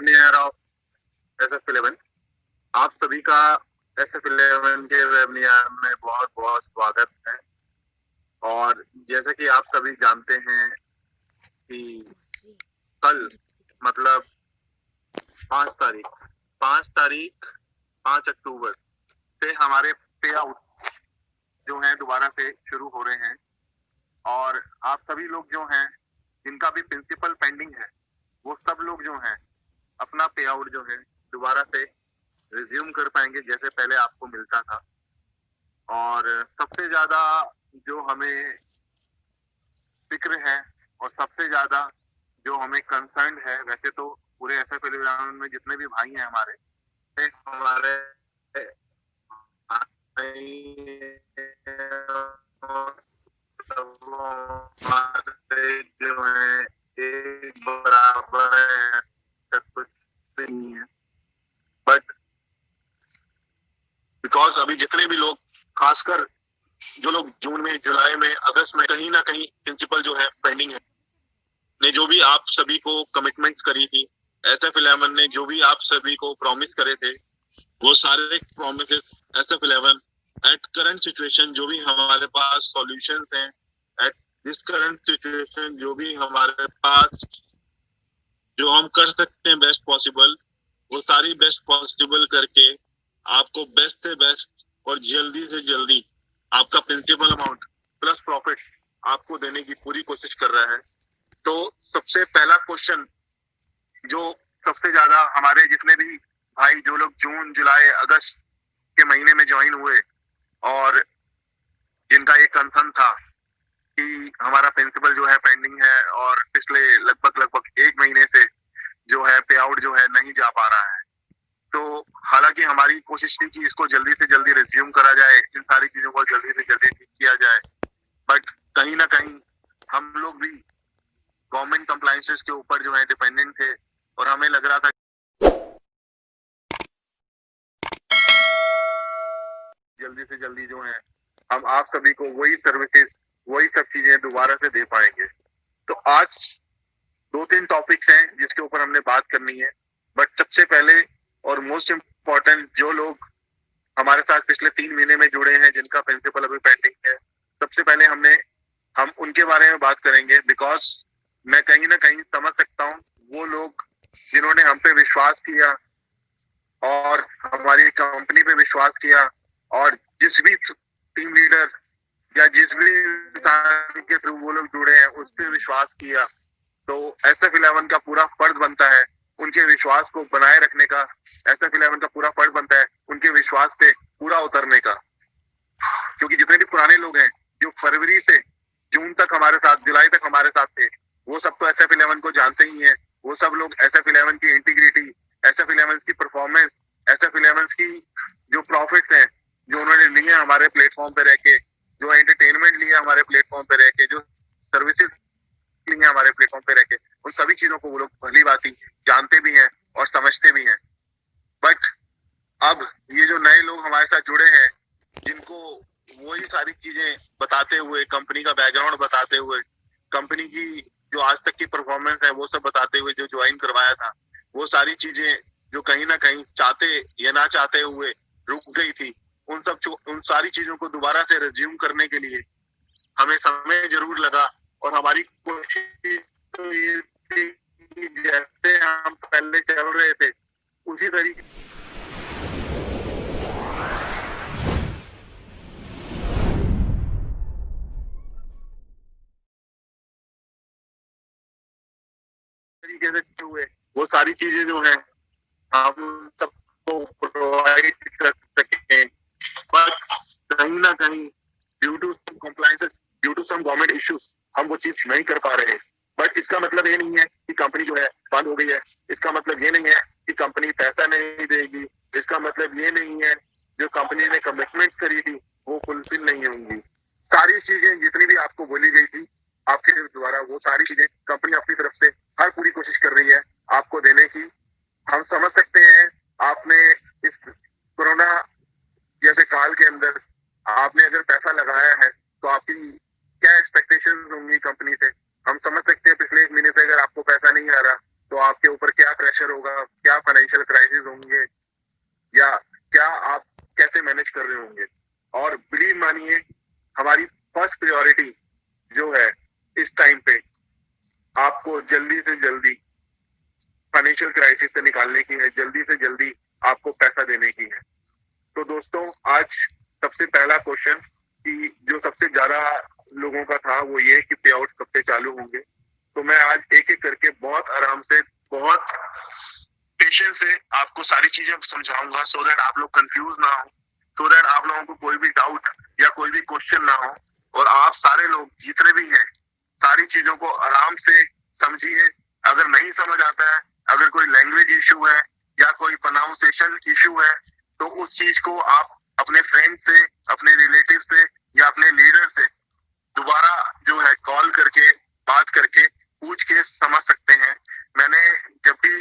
वेबनियर of SF11। आप सभी का SF11 के वेबनियर में बहुत बहुत स्वागत है। और जैसे कि आप सभी जानते हैं कि कल मतलब 5 अक्टूबर से हमारे पे आउट जो है दोबारा से शुरू हो रहे हैं। और आप सभी लोग जो हैं जिनका भी प्रिंसिपल पेंडिंग है वो सब लोग जो हैं अपना पे आउट जो है दोबारा से रिज्यूम कर पाएंगे जैसे पहले आपको मिलता था। और सबसे ज्यादा जो हमें फिक्र है और सबसे ज्यादा जो हमें कंसर्न है, वैसे तो पूरे SF11 में जितने भी भाई हैं हमारे जो है एक बराबर है, सब कुछ नहीं है। बट बिकॉज अभी जितने भी लोग, खासकर जो लोग जून में, जुलाई में, अगस्त में कहीं ना कहीं प्रिंसिपल जो है पेंडिंग है, ने जो भी आप सभी को कमिटमेंट्स करी थी, SF11 ने जो भी आप सभी को प्रॉमिस करे थे, वो सारे promises SF11 at current situation जो भी हमारे पास सॉल्यूशंस हैं, एट दिस करंट सिचुएशन जो भी हमारे पास जो हम कर सकते हैं बेस्ट पॉसिबल, वो सारी बेस्ट पॉसिबल करके आपको बेस्ट से बेस्ट और जल्दी से जल्दी आपका प्रिंसिपल अमाउंट प्लस प्रॉफिट आपको देने की पूरी कोशिश कर रहा है। तो सबसे पहला क्वेश्चन जो सबसे ज्यादा हमारे जितने भी भाई जो लोग जून, जुलाई, अगस्त के महीने में ज्वाइन हुए और जिनका ये कंसर्न था कि हमारा प्रिंसिपल जो है पेंडिंग है और पिछले लगभग 1 महीने से जो है पे आउट जो है नहीं जा पा रहा है। तो हालांकि हमारी कोशिश थी कि इसको जल्दी से जल्दी रिज्यूम करा जाए, इन सारी चीजों को जल्दी से जल्दी ठीक किया जाए, बट कहीं ना कहीं हम लोग भी गवर्नमेंट कंप्लायंसेस के ऊपर जो है डिपेंडेंट थे और हमें लग रहा था जल्दी से जल्दी जो है हम आप सभी को वही सर्विसेज, वही सब चीजें दोबारा से दे पाएंगे। तो आज 2-3 टॉपिक्स हैं जिसके ऊपर हमने बात करनी है। बट सबसे पहले और मोस्ट इम्पोर्टेंट, जो लोग हमारे साथ पिछले 3 महीने में जुड़े हैं जिनका प्रिंसिपल अभी पेंडिंग है, सबसे पहले हम उनके बारे में बात करेंगे। बिकॉज मैं कहीं ना कहीं समझ सकता हूँ वो लोग जिन्होंने हम पे विश्वास किया और हमारी कंपनी पे विश्वास किया और जिस भी टीम लीडर या जिस भी इंसान के थ्रू वो लोग जुड़े हैं उस पर विश्वास किया, तो SF11 का पूरा फर्ज बनता है उनके विश्वास को बनाए रखने का। SF11 का पूरा फर्ज बनता है उनके विश्वास पे पूरा उतरने का। क्योंकि जितने भी पुराने लोग हैं जो फरवरी से जून तक हमारे साथ, जुलाई तक हमारे साथ थे, वो सब तो SF11 को जानते ही हैं। वो सब लोग SF11 की इंटीग्रिटी, SF11 की परफॉर्मेंस, SF11 की जो प्रॉफिट्स हैं जो उन्होंने लिए हमारे प्लेटफॉर्म पे रह के, जो एंटरटेनमेंट लिया हमारे प्लेटफॉर्म पे रह के, जो सर्विसेज लिए हमारे प्लेटफॉर्म पे रह के, उन सभी चीजों को वो लोग भली भांति जानते भी हैं और समझते भी हैं। बट अब ये जो नए लोग हमारे साथ जुड़े हैं जिनको वही सारी चीजें बताते हुए, कंपनी का बैकग्राउंड बताते हुए, कंपनी की जो आज तक की परफॉर्मेंस है वो सब बताते हुए, जो ज्वाइन करवाया था, वो सारी चीजें जो कहीं ना कहीं चाहते या ना चाहते हुए रुक गई थी, उन सारी चीजों को दोबारा से रिज्यूम करने के लिए हमें समय जरूर लगा। और हमारी कोशिश तो ये थी कि जैसे हम पहले चल रहे थे उसी तरीके से हुए वो सारी चीजें जो है हम सबको प्रोवाइड कर सकें। बट कहीं ना कहीं due to compliances, due to some government issues हम वो चीज नहीं कर पा रहे। बट इसका मतलब ये नहीं है कि कंपनी जो है बंद हो गई है, इसका मतलब ये नहीं है कि कंपनी पैसा नहीं देगी, इसका मतलब ये नहीं है जो कंपनी ने कमिटमेंट्स करी थी वो फुलफिल नहीं होंगी। सारी चीजें जितनी भी आपको बोली गई थी आपके द्वारा, वो सारी चीजें कंपनी अपनी तरफ से हर पूरी कोशिश कर रही है आपको देने की। हम समझ सकते हैं आपने इस कोरोना जैसे काल के अंदर आपने अगर पैसा लगाया है तो आपकी क्या एक्सपेक्टेशंस होंगी कंपनी से। हम समझ सकते हैं पिछले 1 महीने से अगर आपको पैसा नहीं आ रहा तो आपके ऊपर क्या प्रेशर होगा, क्या फाइनेंशियल क्राइसिस होंगे, या क्या आप कैसे मैनेज कर रहे होंगे। और बिलीव मानिए, हमारी फर्स्ट प्रायोरिटी जो है इस टाइम पे आपको जल्दी से जल्दी फाइनेंशियल क्राइसिस से निकालने की है, जल्दी से जल्दी आपको पैसा देने की है। तो दोस्तों, आज सबसे पहला क्वेश्चन कि जो सबसे ज्यादा लोगों का था वो ये कि पे आउट कब से चालू होंगे। तो मैं आज एक एक करके बहुत आराम से, बहुत पेशेंस से आपको सारी चीजें समझाऊंगा, सो दैट आप लोग कंफ्यूज ना हो, सो दैट आप लोगों को कोई भी डाउट या कोई भी क्वेश्चन ना हो, और आप सारे लोग जितने भी हैं सारी चीजों को आराम से समझिए। अगर नहीं समझ आता है, अगर कोई लैंग्वेज इशू है या कोई प्रोनाउंसिएशन इशू है, तो उस चीज को आप अपने फ्रेंड से, अपने रिलेटिव से या अपने लीडर से दोबारा जो है कॉल करके, बात करके, पूछ के समझ सकते हैं। मैंने जब भी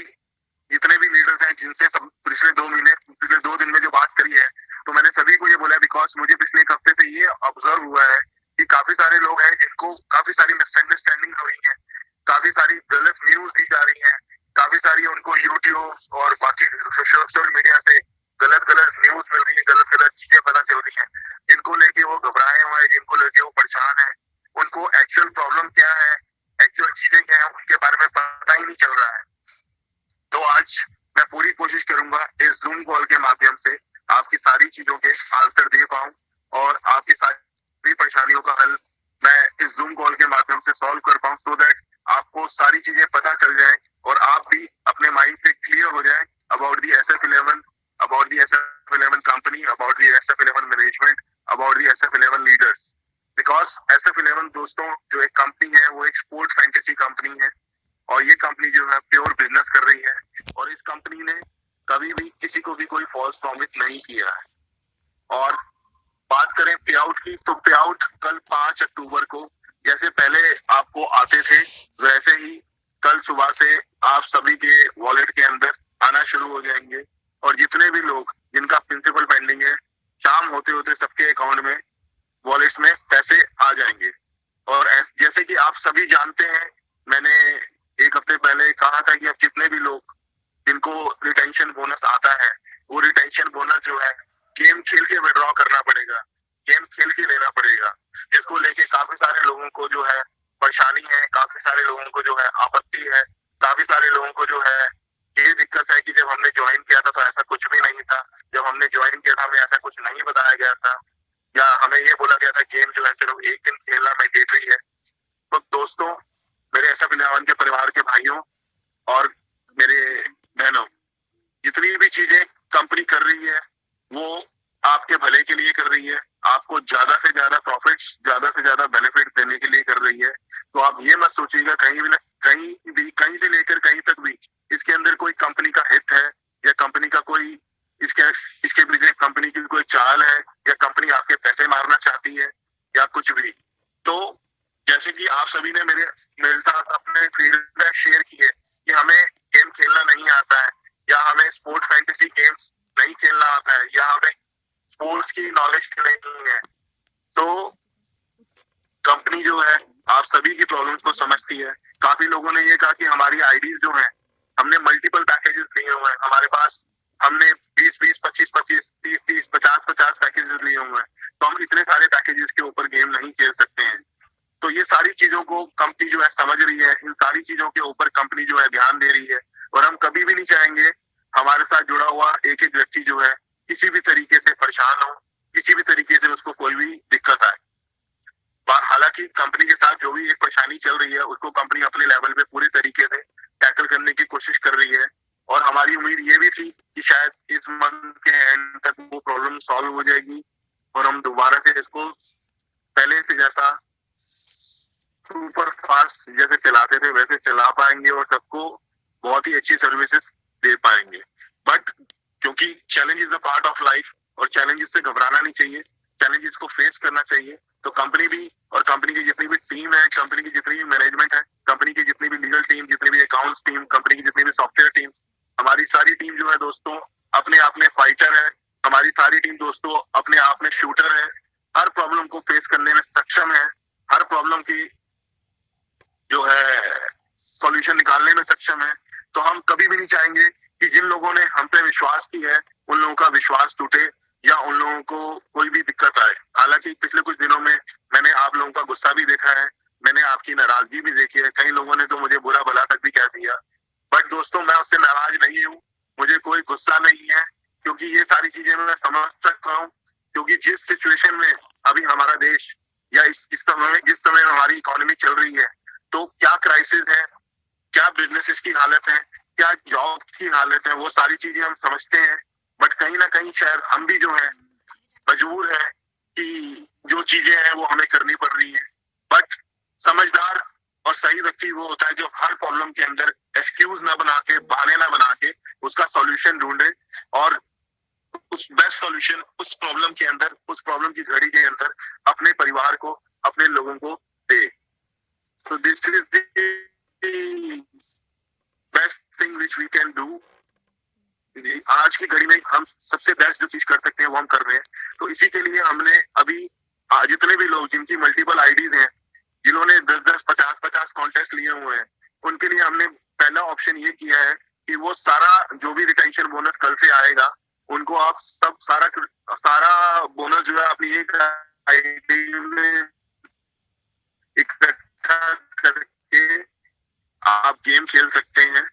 जितने भी लीडर्स हैं जिनसे सब पिछले 2 दिन में जो बात करी है, तो मैंने सभी को ये बोला, बिकॉज मुझे पिछले एक हफ्ते से ये ऑब्जर्व हुआ है कि काफी सारे लोग हैं जिनको काफी सारी मिसअंडरस्टैंडिंग हो रही है, काफी सारी गलत न्यूज दी जा रही है, काफी सारी उनको यूट्यूब और बाकी सोशल मीडिया से गलत गलत न्यूज मिल रही है, गलत गलत चीजें पता चल रही है, जिनको लेके वो घबराए हुए हैं, जिनको लेके वो परेशान है, उनको एक्चुअल प्रॉब्लम क्या है, एक्चुअल चीजें क्या है, उनके बारे में पता ही नहीं चल रहा है। तो आज मैं पूरी कोशिश करूंगा इस जूम कॉल के माध्यम से आपकी सारी चीजों के आंसर दे पाऊं, और आपकी सारी परेशानियों का हल मैं इस जूम कॉल के माध्यम से सॉल्व कर पाऊं, सो दैट आपको सारी चीजें पता चल जाए और आप भी अपने माइंड से क्लियर हो जाए about the SF11, about the SF11 company, about the SF11 management, about the SF11 leaders. Because SF11 दोस्तों जो एक कंपनी है वो एक स्पोर्ट्स फैंटेसी कंपनी है, और ये कंपनी जो है प्योर बिजनेस कर रही है, और इस कंपनी ने कभी भी किसी को भी कोई फॉल्स प्रॉमिस नहीं किया है। और बात करें पे आउट की, तो पे आउट कल 5 अक्टूबर को जैसे पहले आपको आते थे, वैसे ही कल सुबह से आप सभी के वॉलेट के अंदर आना शुरू हो जाएंगे, और जितने भी लोग जिनका प्रिंसिपल पेंडिंग है, शाम होते होते सबके अकाउंट में, वॉलेट्स में पैसे आ जाएंगे। और जैसे कि आप सभी जानते हैं, मैंने एक हफ्ते पहले कहा था कि अब जितने भी लोग जिनको रिटेंशन बोनस आता है, वो रिटेंशन बोनस जो है गेम खेल के विड्रॉ करना पड़ेगा, गेम खेल के लेना पड़ेगा, जिसको लेके काफी सारे लोगों को जो है परेशानी है, काफी सारे लोगों को जो है आपत्ति है, काफी सारे लोगों को जो है ये दिक्कत है कि जब हमने ज्वाइन किया था तो ऐसा कुछ भी नहीं था, जब हमने ज्वाइन किया था हमें ऐसा कुछ नहीं बताया गया था, या हमें ये बोला गया था गेम जो है सिर्फ एक दिन खेलना मैंडेटरी है। तो दोस्तों, मेरे SF11 के परिवार के भाइयों और मेरे बहनों, जितनी भी चीजें कंपनी कर रही है वो आपके भले के लिए कर रही है, आपको ज्यादा से ज्यादा प्रॉफिट्स, ज्यादा से ज्यादा बेनिफिट देने के लिए कर रही है। तो आप ये मत सोचिएगा कहीं से लेकर कहीं तक भी इसके अंदर कोई कंपनी का हित है, या कंपनी का कोई इसके पीछे कंपनी की कोई चाल है, या कंपनी आपके पैसे मारना चाहती है, या कुछ भी। तो जैसे कि आप सभी ने मेरे साथ अपने फीडबैक शेयर किए कि हमें गेम खेलना नहीं आता है, या हमें स्पोर्ट्स फैंटेसी गेम्स नहीं खेलना आता है, या हमें स्पोर्ट्स की नॉलेज नहीं है, तो कंपनी जो है आप सभी की प्रॉब्लम्स को समझती है। काफी लोगों ने ये कहा कि हमारी आईडीज जो है, हमने मल्टीपल पैकेजेस लिए हुए हैं, हमारे पास हमने 20-20, 25-25, 30-30, 50-50 पैकेजेस लिए हुए हैं, तो हम इतने सारे पैकेजेस के ऊपर गेम नहीं खेल सकते हैं। तो ये सारी चीजों को कंपनी जो है समझ रही है, इन सारी चीजों के ऊपर कंपनी जो है ध्यान दे रही है, और हम कभी भी नहीं चाहेंगे हमारे साथ जुड़ा हुआ एक एक व्यक्ति जो है किसी भी तरीके से परेशान हो, किसी भी तरीके से उसको कोई भी दिक्कत आए। हालांकि कंपनी के साथ जो भी एक परेशानी चल रही है उसको कंपनी अपने लेवल पे पूरी तरीके से टैकल करने की कोशिश कर रही है, और हमारी उम्मीद ये भी थी कि शायद इस मंथ के एंड तक वो प्रॉब्लम सॉल्व हो जाएगी, और हम दोबारा से इसको पहले से जैसा सुपर फास्ट जैसे चलाते थे वैसे चला पाएंगे, और सबको बहुत ही अच्छी सर्विसेज दे पाएंगे। बट क्योंकि challenge is a part of life, और चैलेंजेस से घबराना नहीं चाहिए, चैलेंजेस को फेस करना चाहिए। तो कंपनी भी, और कंपनी की जितनी भी टीम है, कंपनी की जितनी भी मैनेजमेंट है, कंपनी की जितनी भी लीगल टीम, जितनी भी अकाउंट्स टीम, कंपनी की जितनी भी सॉफ्टवेयर टीम, हमारी सारी टीम जो है दोस्तों अपने आप में फाइटर है, हमारी सारी टीम दोस्तों अपने आप में शूटर है, हर प्रॉब्लम को फेस करने में सक्षम है, हर प्रॉब्लम की जो है सॉल्यूशन निकालने में सक्षम है। तो हम कभी भी नहीं चाहेंगे कि जिन लोगों ने हम पे विश्वास किया है उन लोगों का विश्वास टूटे या उन लोगों को कोई भी दिक्कत आए। हालांकि पिछले कुछ दिनों में मैंने आप लोगों का गुस्सा भी देखा है, मैंने आपकी नाराजगी भी देखी है, कई लोगों ने तो मुझे बुरा भला तक भी कह दिया। बट दोस्तों मैं उससे नाराज नहीं हूँ, मुझे कोई गुस्सा नहीं है, क्योंकि ये सारी चीजें मैं समझ सकता हूँ। क्योंकि जिस सिचुएशन में अभी हमारा देश या इस समय में जिस समय हमारी इकोनॉमी चल रही है, तो क्या क्राइसिस है, क्या बिजनेसेस की हालत है, क्या जॉब की हालत है, वो सारी चीजें हम समझते हैं। बट कहीं ना कहीं शायद हम भी जो है मजबूर है कि जो चीजें हैं वो हमें करनी पड़ रही है। बट समझदार और सही व्यक्ति वो होता है जो हर प्रॉब्लम के अंदर एक्सक्यूज ना बना के, बहाने ना बना के उसका सॉल्यूशन ढूंढे और उस बेस्ट सॉल्यूशन उस प्रॉब्लम के अंदर, उस प्रॉब्लम की घड़ी के अंदर अपने परिवार को, अपने लोगों को दे। So this is the best thing which we can do. आज की घड़ी में हम सबसे बेस्ट जो चीज कर सकते हैं वो हम कर रहे हैं। तो इसी के लिए हमने अभी जितने भी लोग जिनकी मल्टीपल आईडीज हैं, जिन्होंने 10-10, 50-50 कॉन्टेस्ट लिए हुए हैं, उनके लिए हमने पहला ऑप्शन ये किया है कि वो सारा जो भी रिटेंशन बोनस कल से आएगा उनको आप सब सारा बोनस जो है अपनी एक आईडी में इकट्ठा करके आप गेम खेल सकते हैं।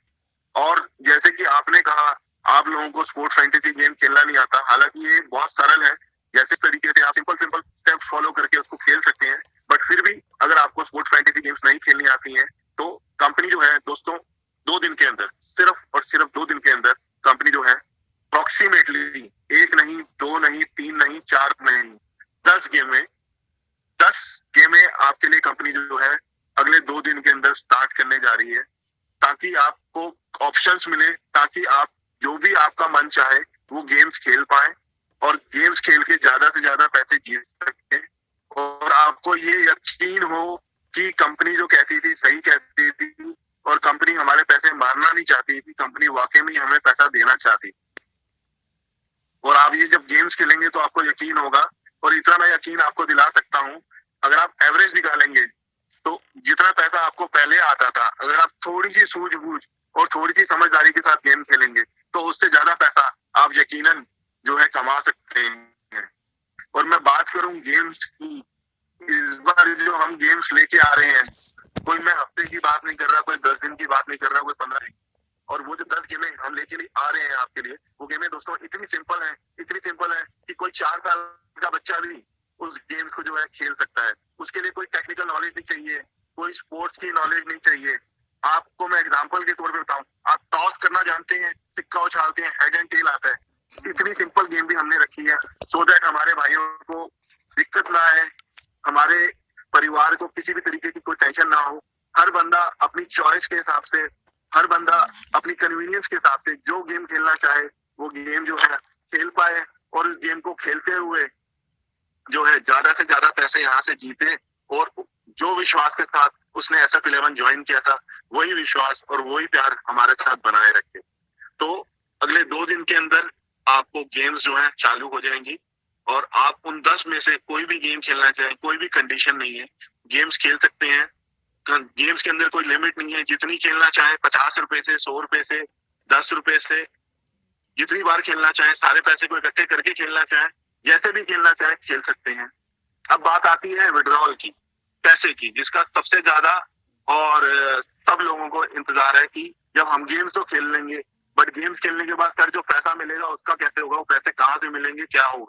और जैसे कि आपने कहा आप लोगों को स्पोर्ट्स फैंटेसी गेम खेलना नहीं आता, हालांकि ये बहुत सरल है, जैसे तरीके से आप सिंपल स्टेप्स फॉलो करके उसको खेल सकते हैं। बट फिर भी अगर आपको स्पोर्ट्स फैंटेसी गेम्स नहीं खेलनी आती हैं तो कंपनी जो है दोस्तों 2 दिन के अंदर, सिर्फ और सिर्फ 2 दिन के अंदर कंपनी जो है अप्रोक्सीमेटली 1 नहीं, 2 नहीं, 3 नहीं, 4 नहीं, 10 गेमें आपके लिए कंपनी जो है अगले 2 दिन के अंदर स्टार्ट करने जा रही है, ताकि आपको ऑप्शंस मिले, ताकि आप जो भी आपका मन चाहे वो गेम्स खेल पाए और गेम्स खेल के ज्यादा से ज्यादा पैसे जीत सके। और आपको ये यकीन हो कि कंपनी जो कहती थी सही कहती थी और कंपनी हमारे पैसे मारना नहीं चाहती थी, कंपनी वाकई में हमें पैसा देना चाहती। और आप ये जब गेम्स खेलेंगे तो आपको यकीन होगा, और इतना मैं यकीन आपको दिला सकता हूँ, अगर आप एवरेज निकालेंगे तो जितना पैसा आपको पहले आता था, अगर आप थोड़ी सी सूझबूझ और थोड़ी सी समझदारी के साथ गेम खेलेंगे तो उससे ज्यादा पैसा आप यकीनन जो है कमा सकते हैं। और मैं बात करूं गेम्स की, इस बार जो हम गेम्स लेके आ रहे हैं, कोई मैं हफ्ते की बात नहीं कर रहा, कोई 10 दिन की बात नहीं कर रहा, कोई 15 दिन। और वो जो 10 गेमें हम लेके आ रहे हैं आपके लिए, वो गेमें दोस्तों इतनी सिंपल है कि कोई 4 साल का बच्चा भी उस गेम को जो है खेल सकता है। उसके लिए कोई टेक्निकल नॉलेज नहीं चाहिए, कोई स्पोर्ट्स की नॉलेज नहीं चाहिए। आपको मैं एग्जांपल के तौर पे बताऊं, आप टॉस करना जानते हैं, सिक्का उछालते हैं, हेड एंड टेल आता है। इतनी सिंपल गेम भी हमने रखी है सो दैट हमारे भाइयों को दिक्कत ना आए, हमारे परिवार को किसी भी तरीके की कोई टेंशन ना हो। हर बंदा अपनी चॉइस के हिसाब से, हर बंदा अपनी कन्वीनियंस के हिसाब से जो गेम खेलना चाहे वो गेम जो है खेल पाए, और इस गेम को खेलते हुए जो है ज्यादा से ज्यादा पैसे यहाँ से जीते। और जो विश्वास के साथ उसने SF11 ज्वाइन किया था, वही विश्वास और वही प्यार हमारे साथ बनाए रखे। तो अगले 2 दिन के अंदर आपको गेम्स जो है चालू हो जाएंगी, और आप उन 10 में से कोई भी गेम खेलना चाहे, कोई भी कंडीशन नहीं है, गेम्स खेल सकते हैं। गेम्स के अंदर कोई लिमिट नहीं है, जितनी खेलना चाहे, 50 रुपए से, 100 रुपए से, 10 रुपए से, जितनी बार खेलना चाहे, सारे पैसे को इकट्ठे करके खेलना चाहे, जैसे भी खेलना चाहे खेल सकते हैं। अब बात आती है विड्रॉल की, पैसे की, जिसका सबसे ज्यादा और सब लोगों को इंतजार है कि जब हम गेम्स तो खेल लेंगे, बट गेम्स खेलने के बाद सर जो पैसा मिलेगा उसका कैसे होगा, वो पैसे कहाँ से मिलेंगे, क्या होगा।